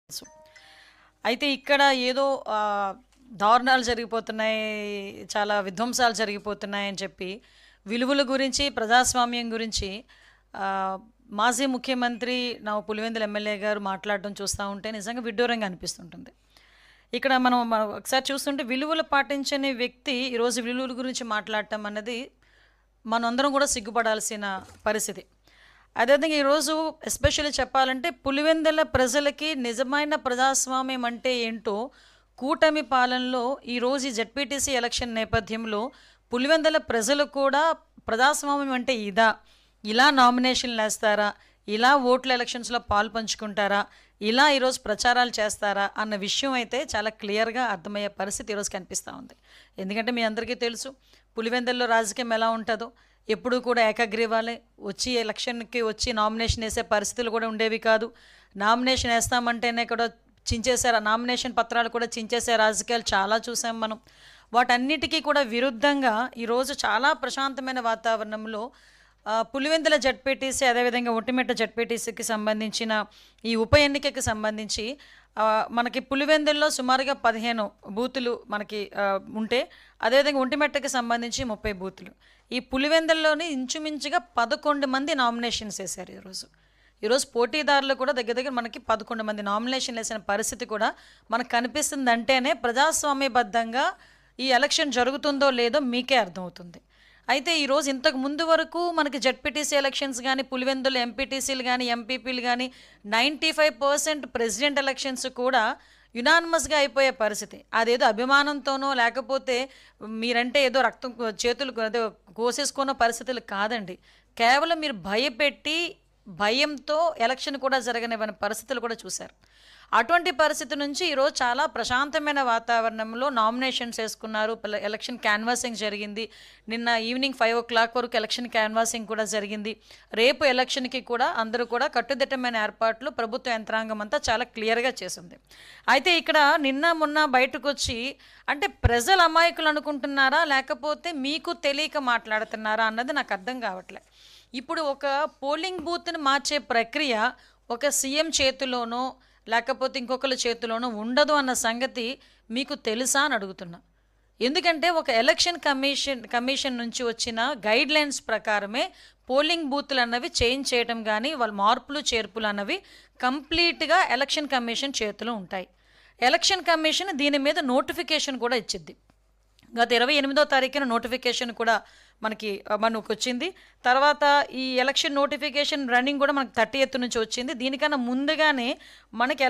తెలుసు. అయితే ఇక్కడ ఏదో దారుణాలు జరిగిపోతున్నాయి, చాలా విధ్వంసాలు జరిగిపోతున్నాయని చెప్పి, విలువల గురించి, ప్రజాస్వామ్యం గురించి ఆహ్, మాజీ ముఖ్యమంత్రి పులివెందుల ఎమ్మెల్యే గారు మాట్లాడడం చూస్తా ఉంటే నిజంగా విడ్డూరంగా అనిపిస్తుంటుంది. ఇక్కడ మనం ఒకసారి చూస్తుంటే విలువలు పాటించని వ్యక్తి ఈరోజు విలువల గురించి మాట్లాడటం అన్నది మనందరం కూడా సిగ్గుపడాల్సిన పరిస్థితి. అదేవిధంగా ఈరోజు ఎస్పెషల్లీ చెప్పాలంటే పులివెందుల ప్రజలకి నిజమైన ప్రజాస్వామ్యం అంటే ఏంటో కూటమి పాలనలో ఈరోజు ఈ జెడ్పీటీసీ ఎలక్షన్ నేపథ్యంలో పులివెందుల ప్రజలు కూడా ప్రజాస్వామ్యం అంటే ఇదా, ఇలా నామినేషన్లు వేస్తారా, ఇలా ఓట్ల ఎలక్షన్స్లో పాలు పంచుకుంటారా, ఇలా ఈరోజు ప్రచారాలు చేస్తారా అన్న విషయం అయితే చాలా క్లియర్గా అర్థమయ్యే పరిస్థితి ఈరోజు కనిపిస్తూ ఉంది. ఎందుకంటే మీ అందరికీ తెలుసు పులివెందుల్లో రాజకీయం ఎలా ఉంటుందో. ఎప్పుడూ కూడా ఏకగ్రీవాలే, వచ్చి ఎలక్షన్కి వచ్చి నామినేషన్ వేసే పరిస్థితులు కూడా ఉండేవి కాదు. నామినేషన్ వేస్తామంటేనే కూడా చించేశారు, నామినేషన్ పత్రాలు కూడా చించేసే రాజకీయాలు చాలా చూసాం మనం. వాటన్నిటికీ కూడా విరుద్ధంగా ఈరోజు చాలా ప్రశాంతమైన వాతావరణంలో పులివెందుల జడ్పీటీసీ, అదేవిధంగా ఒంటిమిట్ట జడ్పీటీసీకి సంబంధించిన ఈ ఉప ఎన్నికకి సంబంధించి మనకి పులివెందుల్లో సుమారుగా 15 బూతులు మనకి ఉంటే, అదేవిధంగా ఒంటిమిట్టకి సంబంధించి 30 బూతులు. ఈ పులివెందుల్లోని ఇంచుమించుగా 11 మంది నామినేషన్స్ వేశారు ఈరోజు పోటీదారులు కూడా దగ్గర మనకి 11 మంది నామినేషన్లు వేసిన పరిస్థితి కూడా మనకు కనిపిస్తుంది. అంటేనే ప్రజాస్వామ్యబద్ధంగా ఈ ఎలక్షన్ జరుగుతుందో లేదో మీకే అర్థమవుతుంది. అయితే ఈరోజు ఇంతకు ముందు వరకు మనకి జడ్పీటీసీ ఎలక్షన్స్ కానీ, పులివెందులు ఎంపీటీసీలు కానీ, ఎంపీపీలు కానీ 95% ప్రెసిడెంట్ ఎలక్షన్స్ కూడా యునానిమస్గా అయిపోయే పరిస్థితి. అదేదో అభిమానంతోనో లేకపోతే మీరంటే ఏదో రక్తం చేతులు ఏదో కోసేసుకున్న పరిస్థితులు కాదండి. కేవలం మీరు భయపెట్టి భయంతో ఎలక్షన్ కూడా జరగనివ్వని పరిస్థితులు కూడా చూశారు. అటువంటి పరిస్థితి నుంచి ఈరోజు చాలా ప్రశాంతమైన వాతావరణంలో నామినేషన్స్ వేసుకున్నారు. ఎలక్షన్ క్యాన్వాసింగ్ జరిగింది. నిన్న ఈవినింగ్ 5 o'clock వరకు ఎలక్షన్ క్యాన్వాసింగ్ కూడా జరిగింది. రేపు ఎలక్షన్కి కూడా అందరూ కూడా కట్టుదిట్టమైన ఏర్పాట్లు ప్రభుత్వ యంత్రాంగం అంతా చాలా క్లియర్గా చేసింది. అయితే ఇక్కడ నిన్న మొన్న బయటకు వచ్చి అంటే ప్రజలు అమాయకులు అనుకుంటున్నారా, లేకపోతే మీకు తెలియక మాట్లాడుతున్నారా అన్నది నాకు అర్థం కావట్లే. ఇప్పుడు ఒక పోలింగ్ బూత్ని మార్చే ప్రక్రియ ఒక సీఎం చేతిలోనో లేకపోతే ఇంకొకరి చేతిలోనో ఉండదు అన్న సంగతి మీకు తెలుసా అని అడుగుతున్నా. ఎందుకంటే ఒక ఎలక్షన్ కమిషన్ నుంచి వచ్చిన గైడ్ లైన్స్ ప్రకారమే పోలింగ్ బూత్లు అన్నవి చేంజ్ చేయడం కానీ వాళ్ళ మార్పులు చేర్పులు అన్నవి కంప్లీట్గా ఎలక్షన్ కమిషన్ చేతిలో ఉంటాయి. ఎలక్షన్ కమిషన్ దీని మీద నోటిఫికేషన్ కూడా ఇచ్చింది. గత 28వ తారీఖున నోటిఫికేషన్ కూడా మనకు వచ్చింది. తర్వాత ఈ ఎలక్షన్ నోటిఫికేషన్ రన్నింగ్ కూడా మనకు 30th నుంచి వచ్చింది. దీనికన్నా ముందుగానే మనకి